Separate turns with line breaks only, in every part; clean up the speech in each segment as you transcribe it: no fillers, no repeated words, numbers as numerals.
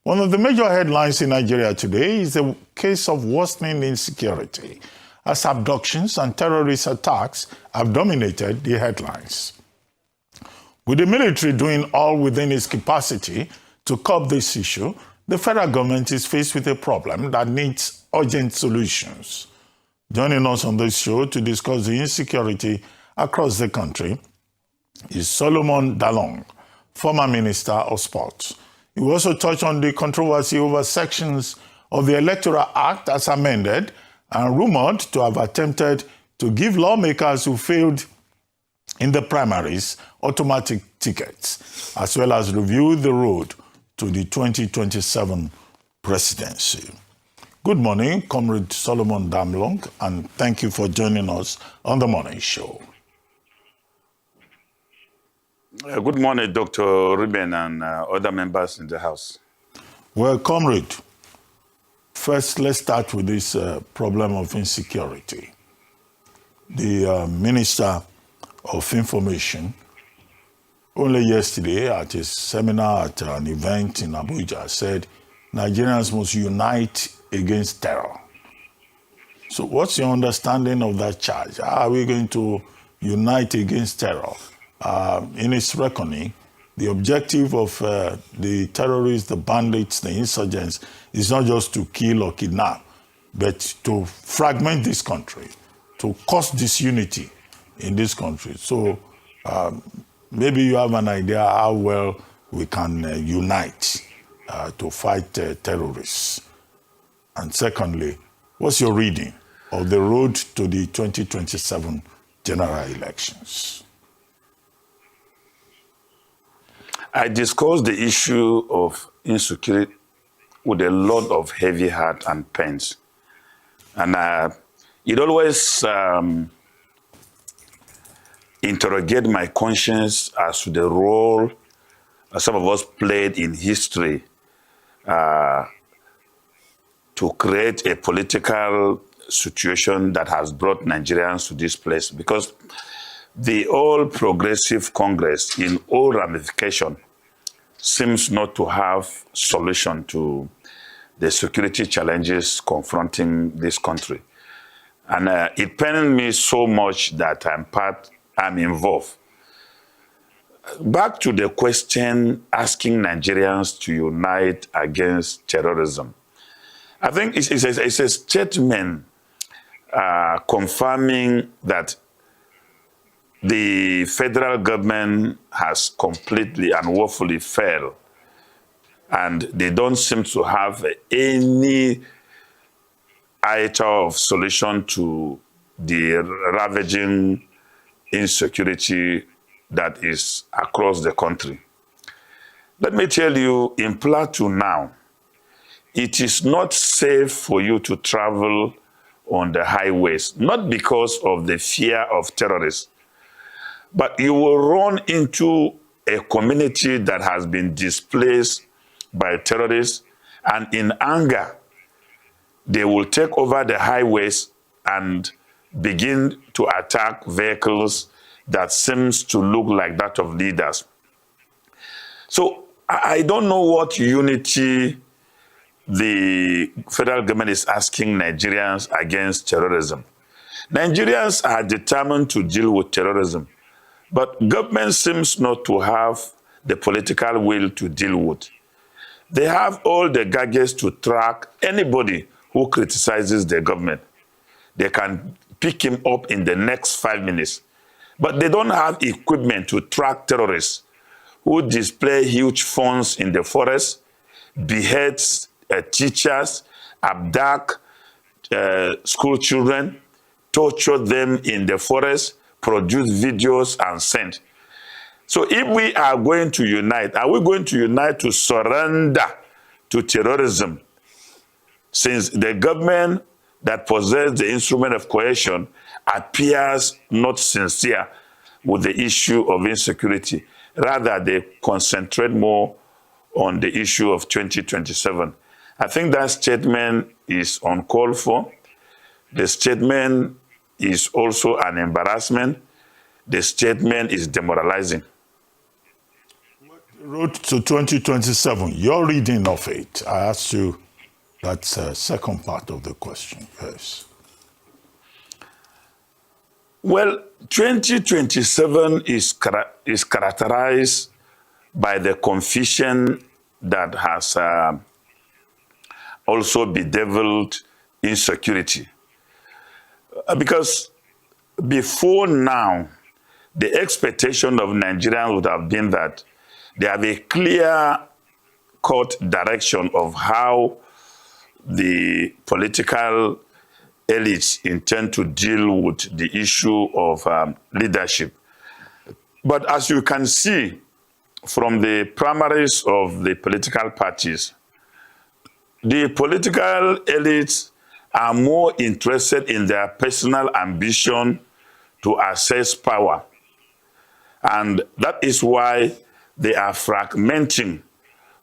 One of the major headlines in Nigeria today is the case of worsening insecurity, as abductions and terrorist attacks have dominated the headlines. With the military doing all within its capacity to curb this issue, the federal government is faced with a problem that needs urgent solutions. Joining us on this show to discuss the insecurity across the country is Solomon Dalung, former Minister of Sports. He will also touch on the controversy over sections of the Electoral Act as amended and rumored to have attempted to give lawmakers who failed in the primaries automatic tickets, as well as review the road to the 2027 presidency. Good morning, Comrade Solomon Dalung, and thank you for joining us on the morning show.
Good morning, Dr. Ruben and other members in the House.
Well, Comrade, first let's start with this problem of insecurity. The Minister of Information, only yesterday at a seminar at an event in Abuja, said Nigerians must unite against terror. So what's your understanding of that charge? How are we going to unite against terror? In its reckoning, the objective of the terrorists, the bandits, the insurgents is not just to kill or kidnap, but to fragment this country, to cause disunity in this country. So maybe you have an idea how well we can unite to fight terrorists. And secondly, what's your reading of the road to the 2027 general elections?
I discussed the issue of insecurity with a lot of heavy heart and pains. And it always interrogate my conscience as to the role some of us played in history to create a political situation that has brought Nigerians to this place. Because the All Progressive Congress, in all ramification, seems not to have solution to the security challenges confronting this country. And it pained me so much that I'm involved. Back to the question asking Nigerians to unite against terrorism. I think it's a statement confirming that the federal government has completely and woefully failed, and they don't seem to have any iota of solution to the ravaging insecurity that is across the country. Let me tell you, in Plateau now, it is not safe for you to travel on the highways, not because of the fear of terrorists, but you will run into a community that has been displaced by terrorists, and in anger, they will take over the highways and begin to attack vehicles that seems to look like that of leaders. So I don't know what unity the federal government is asking Nigerians against terrorism. Nigerians are determined to deal with terrorism, but government seems not to have the political will to deal with. They have all the gadgets to track anybody who criticizes the government. They can pick him up in the next 5 minutes. But they don't have equipment to track terrorists who display huge funds in the forest, behead teachers, abduct school children, torture them in the forest, produce videos and send. So if we are going to unite, are we going to unite to surrender to terrorism? Since the government that possesses the instrument of coercion appears not sincere with the issue of insecurity. Rather, they concentrate more on the issue of 2027. I think that statement is uncalled for. The statement is also an embarrassment. The statement is demoralizing.
Road to 2027, your reading of it. I asked you that's the second part of the question. Yes.
Well, 2027 is characterized by the confusion that has also bedeviled insecurity. Because before now, the expectation of Nigerians would have been that they have a clear-cut direction of how the political elites intend to deal with the issue of leadership. But as you can see from the primaries of the political parties, the political elites are more interested in their personal ambition to access power. And that is why they are fragmenting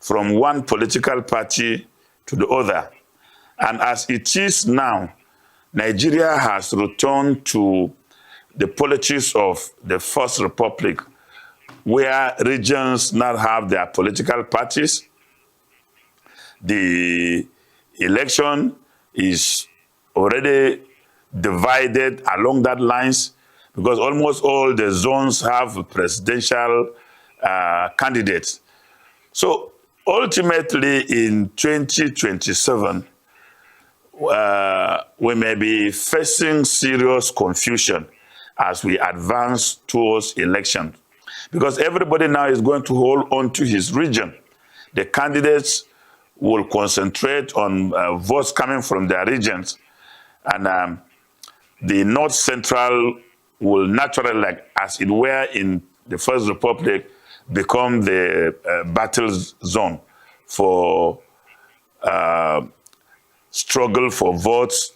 from one political party to the other. And as it is now, Nigeria has returned to the politics of the First Republic, where regions now have their political parties. The election is already divided along that lines because almost all the zones have presidential candidates. So ultimately in 2027, we may be facing serious confusion as we advance towards election, because everybody now is going to hold on to his region. The candidates will concentrate on votes coming from their regions, and the North Central will naturally, like as it were in the First Republic, become the battle zone for struggle for votes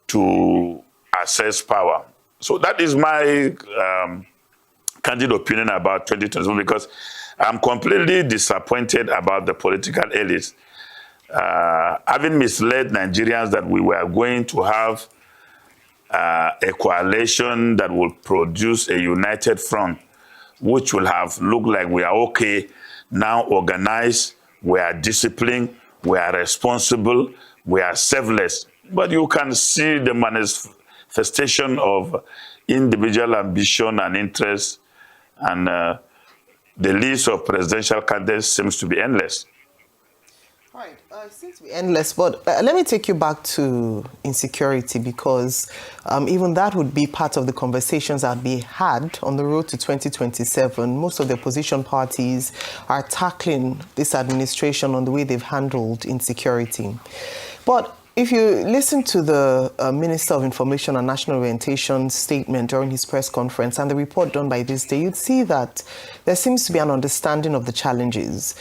to access power. So that is my candid opinion about 2021, because I'm completely disappointed about the political elites having misled Nigerians that we were going to have a coalition that will produce a united front, which will have looked like we are okay, now organized, we are disciplined, we are responsible, we are selfless. But you can see the manifestation of individual ambition and interest, and the list of presidential candidates seems to be endless.
All right, it seems to be endless, but let me take you back to insecurity, because even that would be part of the conversations that be had on the road to 2027. Most of the opposition parties are tackling this administration on the way they've handled insecurity. But if you listen to the Minister of Information and National Orientation statement during his press conference and the report done by this day, you'd see that there seems to be an understanding of the challenges.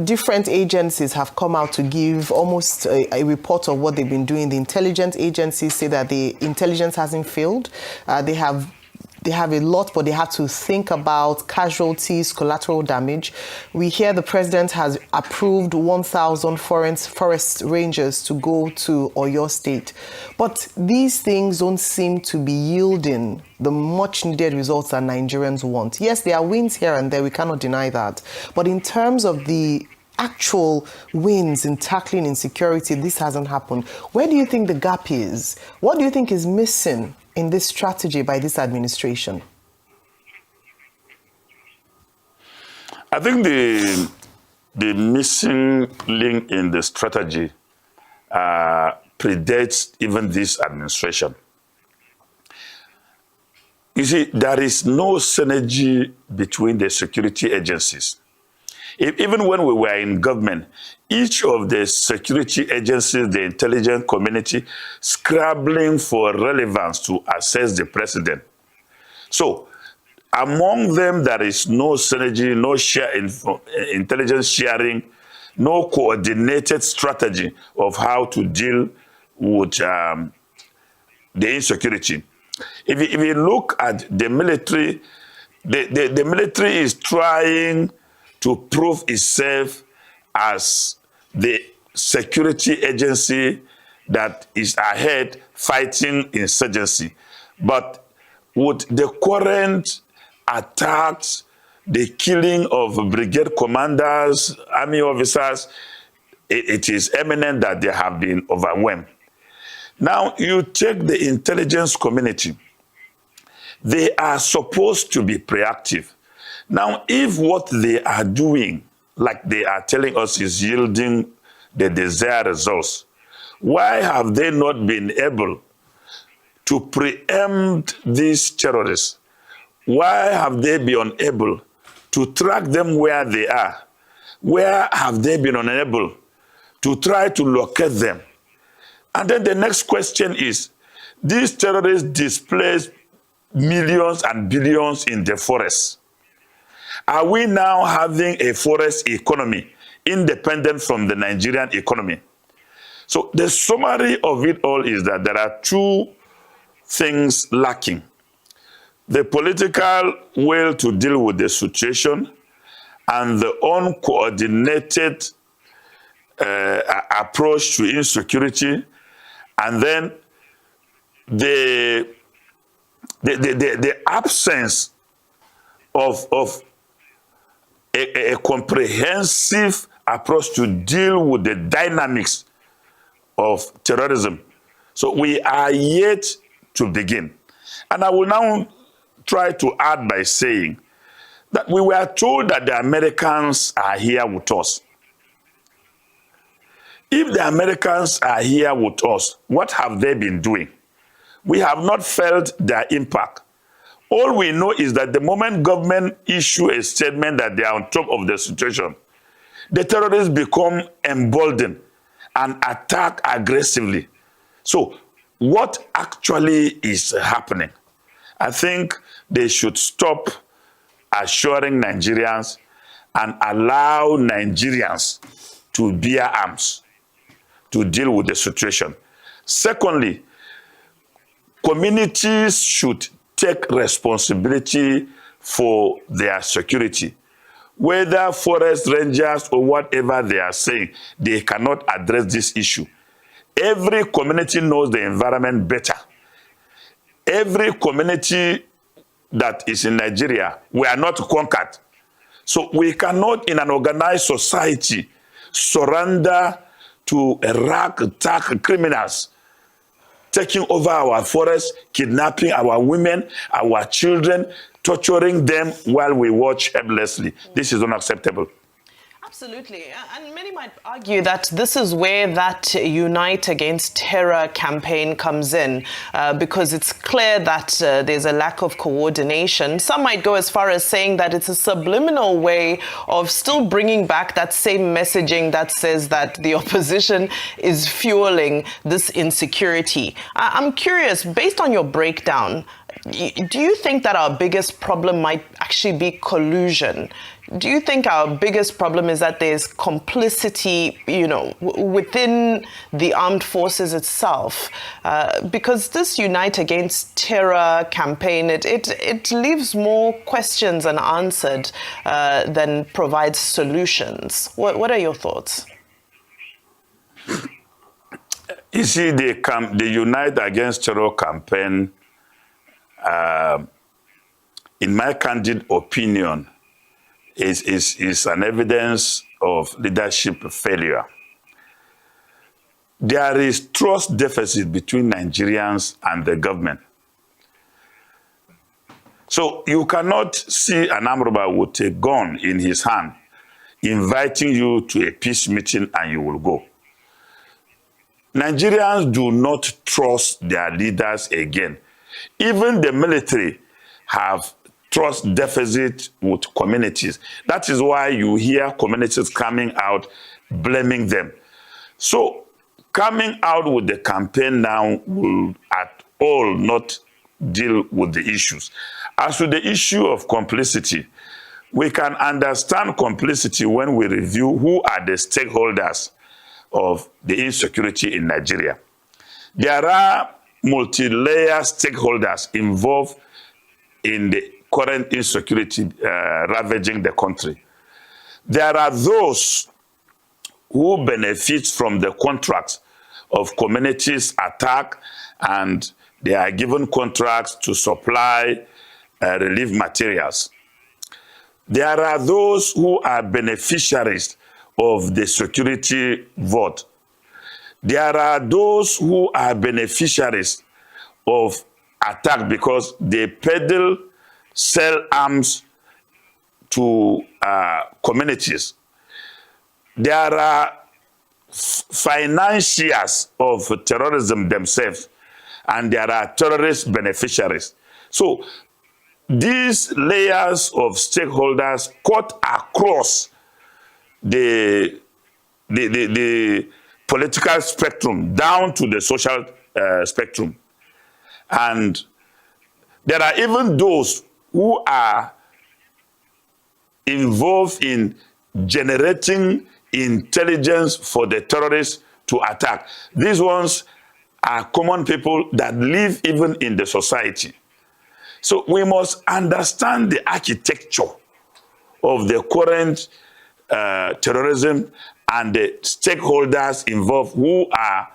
Different agencies have come out to give almost a report of what they've been doing. The intelligence agencies say that the intelligence hasn't failed. They have a lot, but they have to think about casualties, collateral damage. We hear the president has approved 1,000 forest rangers to go to Oyo State. But these things don't seem to be yielding the much needed results that Nigerians want. Yes, there are wins here and there, we cannot deny that. But in terms of the actual wins in tackling insecurity, this hasn't happened. Where do you think the gap is? What do you think is missing in this strategy by this administration?
I think the missing link in the strategy predates even this administration. You see, there is no synergy between the security agencies. Even when we were in government, each of the security agencies, the intelligence community, scrabbling for relevance to assess the president. So, among them, there is no synergy, no intelligence sharing, no coordinated strategy of how to deal with the insecurity. If you look at the military, the military is trying to prove itself as the security agency that is ahead fighting insurgency. But with the current attacks the killing of brigade commanders, army officers, it is eminent that they have been overwhelmed. Now, you take the intelligence community. They are supposed to be proactive. Now, if what they are doing, like they are telling us, is yielding the desired results, why have they not been able to preempt these terrorists? Why have they been unable to track them where they are? Where have they been unable to try to locate them? And then the next question is, these terrorists displaced millions and billions in the forests. Are we now having a forest economy independent from the Nigerian economy? So the summary of it all is that there are two things lacking: the political will to deal with the situation and the uncoordinated approach to insecurity, and then the absence of a comprehensive approach to deal with the dynamics of terrorism. So we are yet to begin. And I will now try to add by saying that we were told that the Americans are here with us. If the Americans are here with us, what have they been doing? We have not felt their impact. All we know is that the moment government issue a statement that they are on top of the situation, the terrorists become emboldened and attack aggressively. So what actually is happening? I think they should stop assuring Nigerians and allow Nigerians to bear arms to deal with the situation. Secondly, communities should take responsibility for their security. Whether forest rangers or whatever they are saying, they cannot address this issue. Every community knows the environment better. Every community that is in Nigeria, we are not conquered. So we cannot, in an organized society, surrender to a ragtag criminals taking over our forests, kidnapping our women, our children, torturing them while we watch helplessly. This is unacceptable.
Absolutely. And many might argue that this is where that Unite Against Terror campaign comes in, because it's clear that there's a lack of coordination. Some might go as far as saying that it's a subliminal way of still bringing back that same messaging that says that the opposition is fueling this insecurity. I'm curious, based on your breakdown, do you think that our biggest problem might actually be collusion? Do you think our biggest problem is that there's complicity, within the armed forces itself? Because this Unite Against Terror campaign, it leaves more questions unanswered than provides solutions. What are your thoughts?
You see, the Unite Against Terror campaign, in my candid opinion, is an evidence of leadership failure. There is trust deficit between Nigerians and the government. So you cannot see an armed robber with a gun in his hand inviting you to a peace meeting and you will go. Nigerians do not trust their leaders again. Even the military have trust deficit with communities. That is why you hear communities coming out blaming them. So coming out with the campaign now will at all not deal with the issues. As to the issue of complicity, we can understand complicity when we review who are the stakeholders of the insecurity in Nigeria. There are multi-layer stakeholders involved in the current insecurity ravaging the country. There are those who benefit from the contracts of communities attack, and they are given contracts to supply relief materials. There are those who are beneficiaries of the security vote. There are those who are beneficiaries of attack because they peddle, sell arms to communities. There are financiers of terrorism themselves, and there are terrorist beneficiaries. So these layers of stakeholders cut across the political spectrum down to the social spectrum. And there are even those who are involved in generating intelligence for the terrorists to attack. These ones are common people that live even in the society. So we must understand the architecture of the current terrorism and the stakeholders involved who are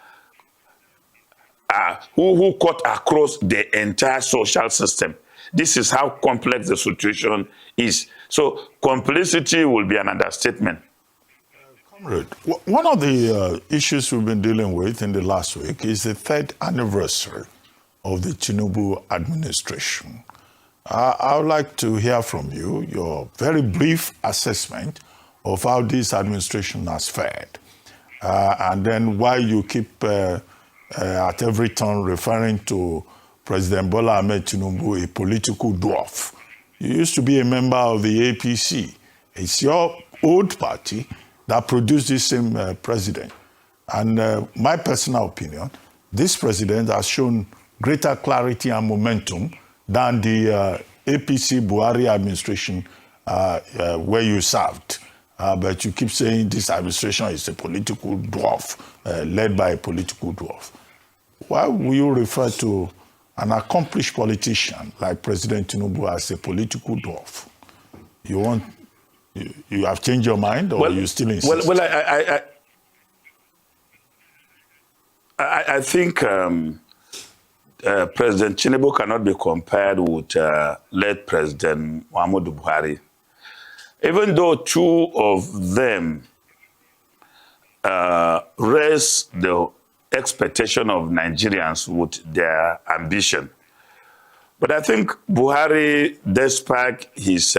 who cut across the entire social system. This is how complex the situation is. So complicity will be an understatement.
Comrade, one of the issues we've been dealing with in the last week is the 3rd anniversary of the Tinubu administration. I would like to hear from you your very brief assessment of how this administration has fared, and then why you keep at every turn referring to President Bola Ahmed Tinubu a political dwarf. You used to be a member of the APC. It's your old party that produced this same president. And my personal opinion, this president has shown greater clarity and momentum than the APC Buhari administration where you served. But you keep saying this administration is a political dwarf, led by a political dwarf. Why will you refer to an accomplished politician like President Tinubu as a political dwarf? You have changed your mind, or you still insist?
Well, I think President Tinubu cannot be compared with late President Muhammadu Buhari. Even though two of them raise the expectation of Nigerians with their ambition. But I think Buhari, despite his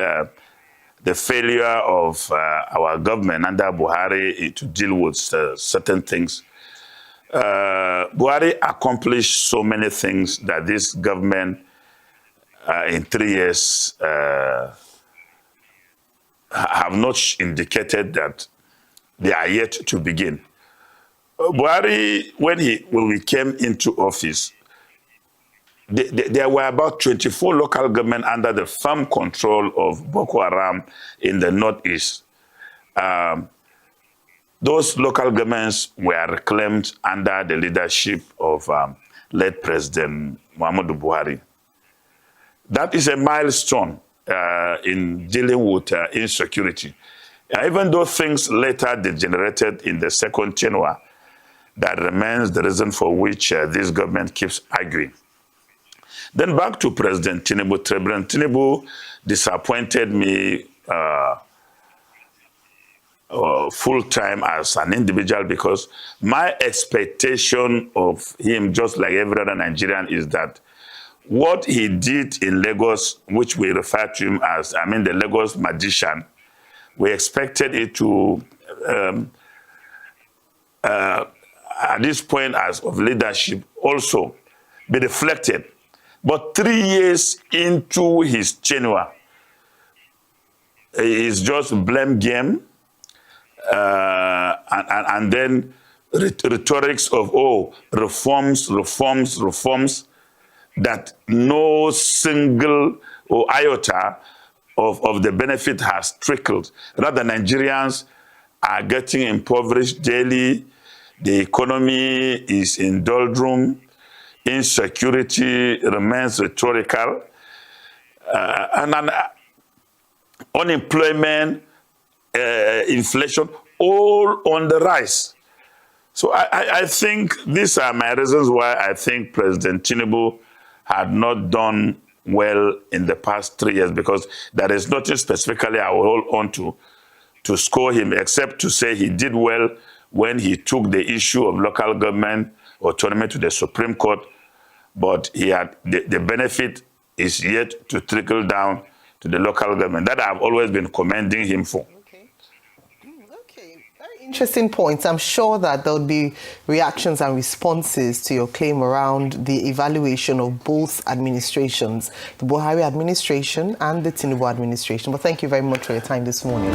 the failure of our government under Buhari to deal with certain things, Buhari accomplished so many things that this government in 3 years have not indicated that they are yet to begin. Buhari, when we came into office, there were about 24 local governments under the firm control of Boko Haram in the northeast. Those local governments were reclaimed under the leadership of late President Muhammadu Buhari. That is a milestone in dealing with insecurity. Even though things later degenerated in the second tenure, that remains the reason for which this government keeps arguing. Then back to President Tinubu. President Tinubu disappointed me full-time as an individual because my expectation of him, just like every other Nigerian, is that what he did in Lagos, which we refer to him as, the Lagos magician, we expected it to, at this point as of leadership, also be reflected. But 3 years into his tenure, it's just blame game, and then rhetorics of, reforms, that no single iota of the benefit has trickled. Rather, Nigerians are getting impoverished daily. The economy is in doldrum. Insecurity remains rhetorical. And unemployment, inflation, all on the rise. So I think these are my reasons why I think President Tinubu had not done well in the past 3 years, because there is nothing specifically I will hold on to score him, except to say he did well when he took the issue of local government autonomy to the Supreme Court, but he had the benefit is yet to trickle down to the local government. That I've always been commending him for.
Okay, very interesting points. I'm sure that there would be reactions and responses to your claim around the evaluation of both administrations, the Buhari administration and the Tinubu administration. But thank you very much for your time this morning.